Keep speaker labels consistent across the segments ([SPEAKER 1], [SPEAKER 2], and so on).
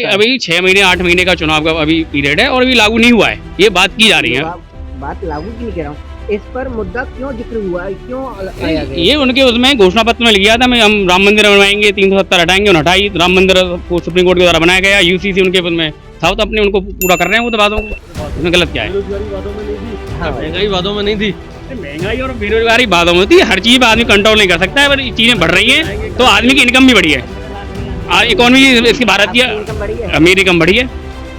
[SPEAKER 1] अभी 6 महीने 8 महीने का चुनाव का अभी पीरियड है और अभी लागू नहीं हुआ है, ये बात की जा रही है।
[SPEAKER 2] बात लागू की नहीं कह रहा हूँ, इस पर मुद्दा क्यों जिक्र हुआ है, क्यों आया गया?
[SPEAKER 1] ये उनके उसमें घोषणा पत्र में लिख गया था हम राम मंदिर बनवाएंगे, 370 हटाएंगे, उन्हें हटाई। राम मंदिर को सुप्रीम कोर्ट के द्वारा बनाया गया, यूसीसी उनके उसमें था, तो अपने उनको पूरा कर रहे हैं वो तो बातों को, उसमें गलत क्या है?
[SPEAKER 3] महंगाई वादों में नहीं थी।
[SPEAKER 1] महंगाई और बेरोजगारी बातों में होती है, हर चीज आदमी कंट्रोल नहीं कर सकता है, पर चीजें बढ़ रही हैं तो आदमी की इनकम भी बढ़ी है। इकोनॉमी इसकी भारत की अमीर इनकम बढ़ी है,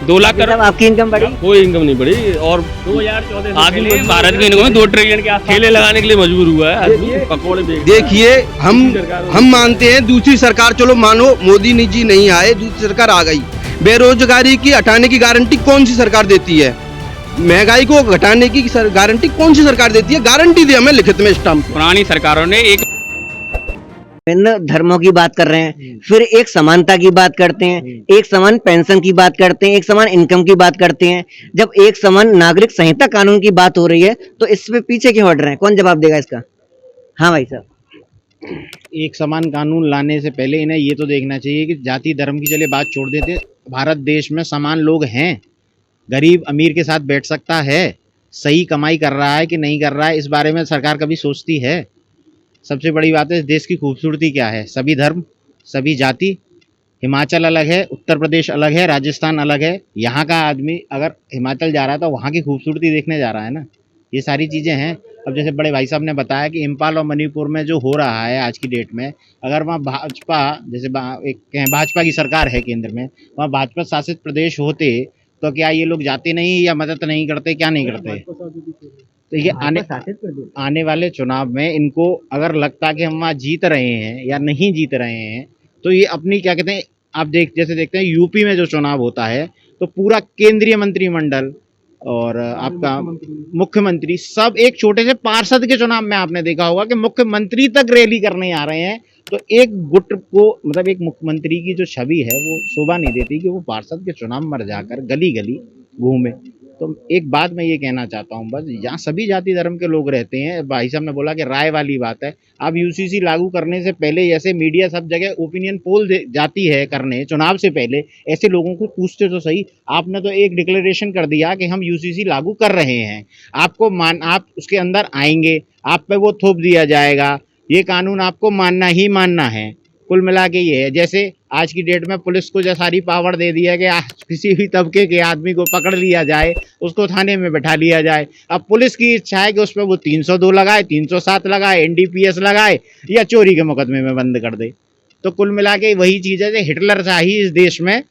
[SPEAKER 1] 2 लाख करोड़।
[SPEAKER 2] आपकी इनकम बढ़ी?
[SPEAKER 3] कोई इनकम नहीं बढ़ी और
[SPEAKER 1] 2014 आदमी भारत की इनकम 2 ट्रिलियन के आस
[SPEAKER 3] ठेले लगाने के लिए मजबूर हुआ है आदमी, पकौड़े बेच।
[SPEAKER 4] देखिए हम मानते हैं दूसरी सरकार, चलो मानो मोदी जी नहीं आए, दूसरी सरकार आ गई, बेरोजगारी की हटाने की गारंटी कौन सी सरकार देती है? महंगाई को घटाने की गारंटी कौन सी सरकार देती है? गारंटी दे हमें लिखित में स्टाम्प।
[SPEAKER 1] पुरानी सरकारों ने एक
[SPEAKER 2] विभिन्न धर्मों की बात कर रहे हैं, फिर एक समानता की बात करते हैं, एक समान पेंशन की बात करते हैं, एक समान इनकम की बात करते हैं। जब एक समान नागरिक संहिता कानून की बात हो रही है तो इस पे पीछे क्यों हट रहे हैं? कौन जवाब देगा इसका? हाँ भाई साहब।
[SPEAKER 5] एक समान कानून लाने से पहले इन्हें ये तो देखना चाहिए कि जाति धर्म की चलिए बात छोड़ देते, भारत देश में समान लोग हैं, गरीब अमीर के साथ बैठ सकता है, सही कमाई कर रहा है कि नहीं कर रहा है, इस बारे में सरकार कभी सोचती है? सबसे बड़ी बात है इस देश की खूबसूरती क्या है, सभी धर्म सभी जाति। हिमाचल अलग है, उत्तर प्रदेश अलग है, राजस्थान अलग है। यहाँ का आदमी अगर हिमाचल जा रहा है तो वहाँ की खूबसूरती देखने जा रहा है ना, ये सारी चीज़ें हैं। अब जैसे बड़े भाई साहब ने बताया कि इम्फाल और मणिपुर में जो हो रहा है आज की डेट में, अगर वहाँ भाजपा जैसे एक भाजपा की सरकार है केंद्र में, वहाँ भाजपा शासित प्रदेश होते तो क्या ये लोग जाते नहीं या मदद नहीं करते, क्या नहीं करते? तो ये आने वाले चुनाव में इनको अगर लगता कि हम वहाँ जीत रहे हैं या नहीं जीत रहे हैं तो ये अपनी क्या कहते हैं, आप जैसे देखते हैं यूपी में जो चुनाव होता है तो पूरा केंद्रीय मंत्रिमंडल और आपका मुख्यमंत्री सब एक छोटे से पार्षद के चुनाव में आपने देखा होगा कि मुख्यमंत्री तक रैली करने आ रहे हैं। तो एक गुट को मतलब एक मुख्यमंत्री की जो छवि है वो शोभा नहीं देती कि वो पार्षद के चुनाव में जाकर गली गली घूमे। तो एक बात मैं ये कहना चाहता हूँ, बस यहाँ सभी जाति धर्म के लोग रहते हैं। भाई साहब ने बोला कि राय वाली बात है, अब यूसीसी लागू करने से पहले जैसे मीडिया सब जगह ओपिनियन पोल जाती है करने चुनाव से पहले, ऐसे लोगों को पूछते तो सही। आपने तो एक डिक्लेरेशन कर दिया कि हम यूसीसी लागू कर रहे हैं, आप उसके अंदर आएंगे, आप पे वो थोप दिया जाएगा, ये कानून आपको मानना ही मानना है। कुल मिला के ये है, जैसे आज की डेट में पुलिस को जो सारी पावर दे दिया कि किसी भी तबके के आदमी को पकड़ लिया जाए, उसको थाने में बैठा लिया जाए। अब पुलिस की इच्छा है कि उस पर वो 302 लगाए, 307 लगाए, एनडीपीएस लगाए या चोरी के मुकदमे में बंद कर दे। तो कुल मिला के वही चीज़ है, हिटलर शाही इस देश में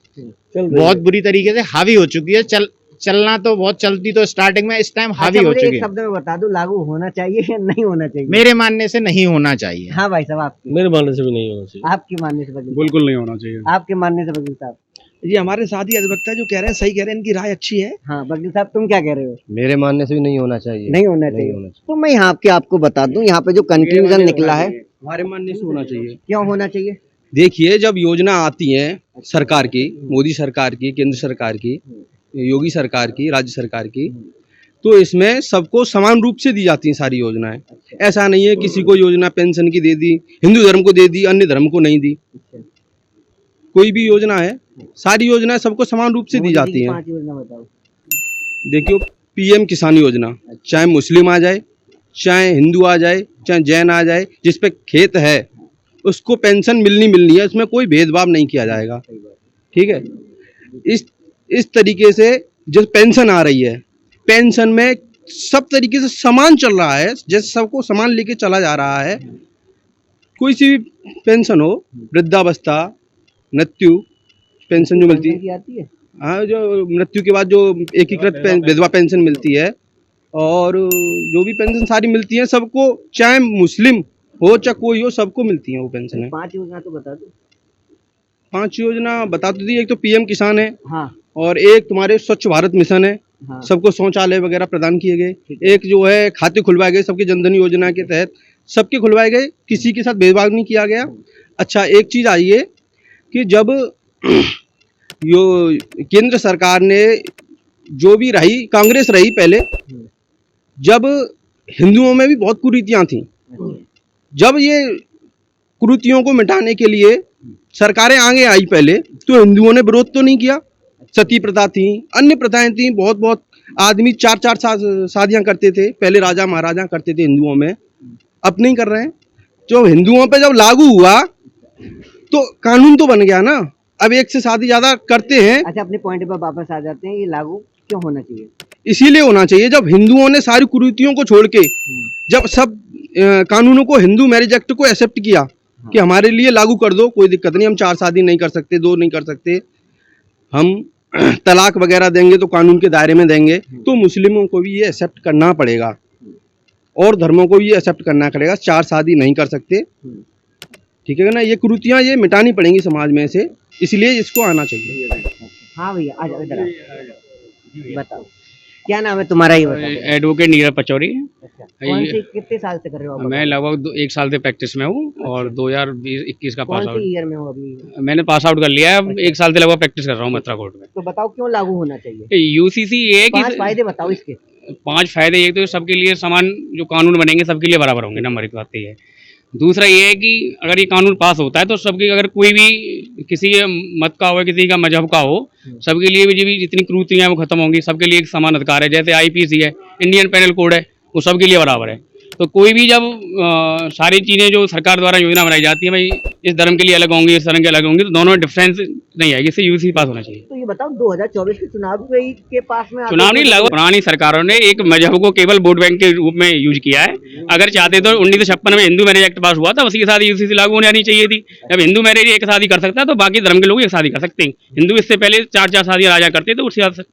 [SPEAKER 5] बहुत बुरी तरीके से हावी हो चुकी है। चलना तो बहुत चलती तो स्टार्टिंग में, इस टाइम हावी हो चुकी है।
[SPEAKER 2] शब्द में बता दो, लागू होना चाहिए या नहीं होना चाहिए?
[SPEAKER 5] मेरे मानने से नहीं होना चाहिए।
[SPEAKER 2] हाँ भाई साहब, आपके
[SPEAKER 3] मेरे मानने से भी नहीं होना चाहिए।
[SPEAKER 2] आपके मानने से
[SPEAKER 6] बिल्कुल नहीं होना चाहिए।
[SPEAKER 2] आपके मानने से वकील साहब?
[SPEAKER 4] ये हमारे साथी अधिवक्ता जो कह रहे हैं सही कह रहे हैं, इनकी राय अच्छी है।
[SPEAKER 2] हाँ वकील साहब, तुम क्या कह रहे हो?
[SPEAKER 4] मेरे मानने से भी नहीं होना चाहिए।
[SPEAKER 2] नहीं होना चाहिए। तो मैं यहाँ आपको बता दूं, यहाँ पे जो कंक्लूजन निकला है,
[SPEAKER 4] हमारे मानने से होना चाहिए।
[SPEAKER 2] क्यों होना चाहिए?
[SPEAKER 4] देखिए, जब योजना आती है सरकार की, मोदी सरकार की, केंद्र सरकार की, योगी सरकार की, राज्य सरकार की, तो इसमें सबको समान रूप से दी जाती हैं सारी योजनाएं। ऐसा नहीं है किसी को योजना पेंशन की दे दी, हिंदू धर्म को दे दी, अन्य धर्म को नहीं दी। कोई भी योजना है, सारी योजनाएं सबको समान रूप से दी जाती हैं। देखियो, पीएम किसान योजना, चाहे मुस्लिम आ जाए, चाहे हिंदू आ जाए, चाहे जैन आ जाए, जिस पे खेत है उसको पेंशन मिलनी है, उसमें कोई भेदभाव नहीं किया जाएगा। ठीक है, इस तरीके से जो पेंशन आ रही है, पेंशन में सब तरीके से समान चल रहा है, जैसे सबको समान लेके चला जा रहा है। कोई सी भी पेंशन हो, वृद्धावस्था, मृत्यु पेंशन जो मिलती है, हाँ, जो मृत्यु के बाद जो एकीकृत विधवा पेंशन मिलती है, और जो भी पेंशन सारी मिलती है सबको, चाहे मुस्लिम हो चाहे कोई हो, सबको मिलती है वो पेंशन।
[SPEAKER 2] 5 योजना तो बता दो।
[SPEAKER 4] 5 योजना बता तो दी। एक तो पीएम किसान है,
[SPEAKER 2] हाँ,
[SPEAKER 4] और एक तुम्हारे स्वच्छ भारत मिशन है,
[SPEAKER 2] हाँ, सबको
[SPEAKER 4] सबको शौचालय वगैरह प्रदान किए गए। एक जो है खाते खुलवाए गए सबके, जनधन योजना के तहत सबके खुलवाए गए, किसी के साथ भेदभाव नहीं किया गया। अच्छा, एक चीज आई है कि जब केंद्र सरकार ने जो भी रही, कांग्रेस रही पहले, जब हिंदुओं में भी बहुत कुरीतियां थी, जब ये कुरीतियों को मिटाने के लिए सरकारें आगे आई पहले तो हिंदुओं ने विरोध तो नहीं किया। सती प्रथा थी, अन्य प्रथाएं थी, बहुत बहुत आदमी 4-4 शादियां करते थे, पहले राजा महाराजा करते थे हिंदुओं में, अब नहीं कर रहे हैं। जो हिंदुओं पे जब लागू हुआ तो कानून तो बन गया ना, अब एक से शादी ज्यादा करते हैं।
[SPEAKER 2] अच्छा, अपने पॉइंट पर वापस आ जाते हैं, ये लागू क्यों होना चाहिए?
[SPEAKER 4] इसीलिए होना चाहिए जब हिंदुओं ने सारी कुरीतियों को छोड़ के जब सब कानूनों को, हिंदू मैरिज एक्ट को एक्सेप्ट किया कि हमारे लिए लागू कर दो, कोई दिक्कत नहीं, हम 4 शादी नहीं कर सकते, 2 नहीं कर सकते, हम तलाक वगैरह देंगे तो कानून के दायरे में देंगे, तो मुस्लिमों को भी ये एक्सेप्ट करना पड़ेगा और धर्मों को भी ये एक्सेप्ट करना पड़ेगा। 4 शादी नहीं कर सकते, ठीक है ना, ये कुरीतियाँ ये मिटानी पड़ेंगी समाज में से, इसलिए इसको आना चाहिए।
[SPEAKER 2] हाँ भैया, आ जाओ इधर आओ। बताओ क्या नाम है तुम्हारा, ये बताओ।
[SPEAKER 1] एडवोकेट नीरज पचौरी।
[SPEAKER 2] कौन सी कितने साल से कर रहे हो आप?
[SPEAKER 1] मैं लगभग 1 साल से प्रैक्टिस में हूँ और 2021 का पास
[SPEAKER 2] कौन
[SPEAKER 1] आउट।
[SPEAKER 2] सी ईयर में हो अभी?
[SPEAKER 1] मैंने पास आउट कर लिया है, अब 1 साल से लगभग प्रैक्टिस कर रहा हूँ मथुरा कोर्ट में।
[SPEAKER 2] तो बताओ क्यों लागू होना चाहिए?
[SPEAKER 1] यूसीसी ये है
[SPEAKER 2] 5
[SPEAKER 1] कि
[SPEAKER 2] फायदे बताओ इसके।
[SPEAKER 1] 5 फायदे, एक तो सबके लिए समान जो कानून बनेंगे सबके लिए बराबर होंगे, नंबर 1 बात ये है। दूसरा ये है कि अगर ये कानून पास होता है तो सबके, अगर कोई भी किसी मत का हो, किसी का मजहब का हो, सबके लिए भी जितनी क्रूतियाँ हैं वो खत्म होंगी, सबके लिए एक समान अधिकार है। जैसे आईपीसी है, इंडियन पेनल कोड है, वो सबके लिए बराबर है। तो कोई भी जब सारी चीज़ें जो सरकार द्वारा योजना बनाई जाती है, भाई इस धर्म के लिए अलग होंगी, इस धर्म के अलग होंगी, तो दोनों में डिफरेंस नहीं आएगी, इससे यूसी पास होना चाहिए।
[SPEAKER 2] तो ये बताओ 2024 के चुनाव के पास में
[SPEAKER 1] चुनाव नहीं, लगभग पुरानी सरकारों ने एक मजहब को केवल वोट बैंक के रूप में यूज किया है। अगर चाहते तो 1956 में हिंदू मैरिज एक्ट पास हुआ था, उसी के साथ यूसीसी लागू होने आनी चाहिए थी। जब हिंदू मैरिज एक शादी कर सकता है तो बाकी धर्म के लोग एक शादी कर सकते हैं। हिंदू इससे पहले 4-4 शादियां राजा करते थे, उसके बाद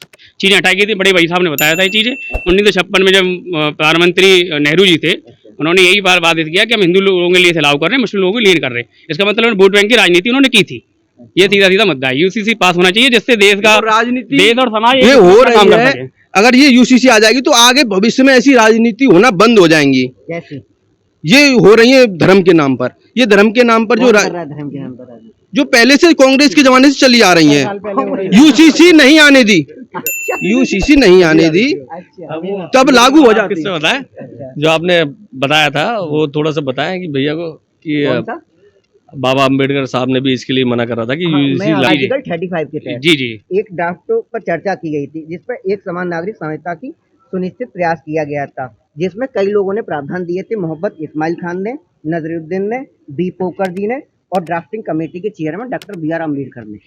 [SPEAKER 1] चीजें हटाई गई थी। बड़े भाई साहब ने बताया था ये चीजें। 1956 में जब प्रधानमंत्री नेहरू जी थे, उन्होंने यही बात किया कि हम हिंदू लोगों के लिए इसे लागू कर रहे हैं, मुस्लिम लोगों के लिए नहीं कर रहे। इसका मतलब वोट बैंक की राजनीति उन्होंने की थी। ये सीधा मुद्दा है। यूसीसी पास होना चाहिए जिससे देश का
[SPEAKER 4] राजनीति,
[SPEAKER 1] देश और समाज
[SPEAKER 4] ये हो
[SPEAKER 1] काम कर
[SPEAKER 4] रही
[SPEAKER 1] सके।
[SPEAKER 4] है। अगर ये यूसीसी आ जाएगी तो आगे भविष्य में ऐसी राजनीति होना बंद हो जाएंगी।
[SPEAKER 2] जैसे
[SPEAKER 4] ये हो रही है धर्म के नाम पर, ये धर्म के नाम पर जो
[SPEAKER 2] धर्म के नाम पर राजनीति
[SPEAKER 4] जो पहले से कांग्रेस के जमाने से चली आ रही है। यूसीसी नहीं आने दी, यूसीसी नहीं आने दी, तब लागू हो जाती।
[SPEAKER 3] किससे बताएं? जो आपने बताया था वो थोड़ा सा बताएं कि भैया को कि बाबा अम्बेडकर साहब ने भी इसके लिए मना कर रहा था कि
[SPEAKER 2] मैं आर्टिकल 35 के तहत
[SPEAKER 1] जी
[SPEAKER 2] एक ड्राफ्ट पर चर्चा की गई थी, जिस पर एक समान नागरिक संहिता की सुनिश्चित प्रयास किया गया था, जिसमें कई लोगों ने प्रावधान दिए थे। मोहम्मद इस्माइल खान ने, नजरुद्दीन ने, बी पोकर जी ने और ड्राफ्टिंग कमेटी के chairman doctor B R Ambedkar ने,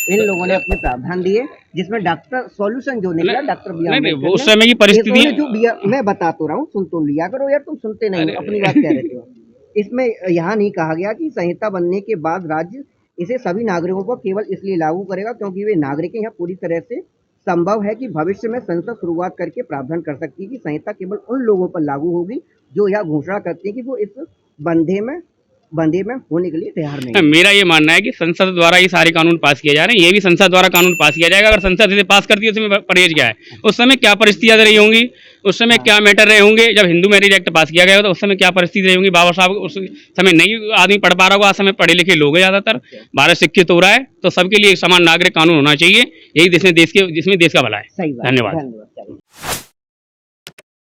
[SPEAKER 2] इन लोगों ने अपने प्रावधान दिए, जिसमें डॉक्टर सॉल्यूशन जो निकला डॉक्टर बी आर अम्बेडकर
[SPEAKER 1] उस समय की परिस्थिति
[SPEAKER 2] जो मैं बता तो रहा हूँ, सुन तो लिया करो यार, तुम सुनते नहीं हो, अपनी बात कह रहे हो। इसमें यहाँ नहीं कहा गया कि संहिता बनने के बाद राज्य इसे सभी नागरिकों पर केवल इसलिए लागू करेगा क्योंकि वे नागरिक हैं। यह पूरी तरह से संभव है कि भविष्य में संसद शुरुआत करके प्रावधान कर सकती है कि संहिता केवल उन लोगों पर लागू होगी जो यह घोषणा करते हैं कि वो इस बंदे में होने के लिए तैयार नहीं है।
[SPEAKER 1] मेरा ये मानना है कि संसद द्वारा ये सारे कानून पास किए जा रहे हैं, ये भी संसद द्वारा कानून पास किया जाएगा। अगर संसद इसे पास करती है उसमें परहेज क्या है, उस समय क्या परिस्थितियां रही होंगी, उस समय क्या मैटर रहे होंगे। जब हिंदू मैरिज एक्ट पास किया गया तो उस समय क्या परिस्थिति रही होंगी। बाबा साहब उस समय नहीं आदमी पढ़ पा रहा होगा, आज समय पढ़े लिखे लोग हैं ज्यादातर, भारत शिक्षित हो रहा है, तो सबके लिए एक समान नागरिक कानून होना चाहिए। यही जिसमें देश का भला है।
[SPEAKER 2] सही बात,
[SPEAKER 1] धन्यवाद।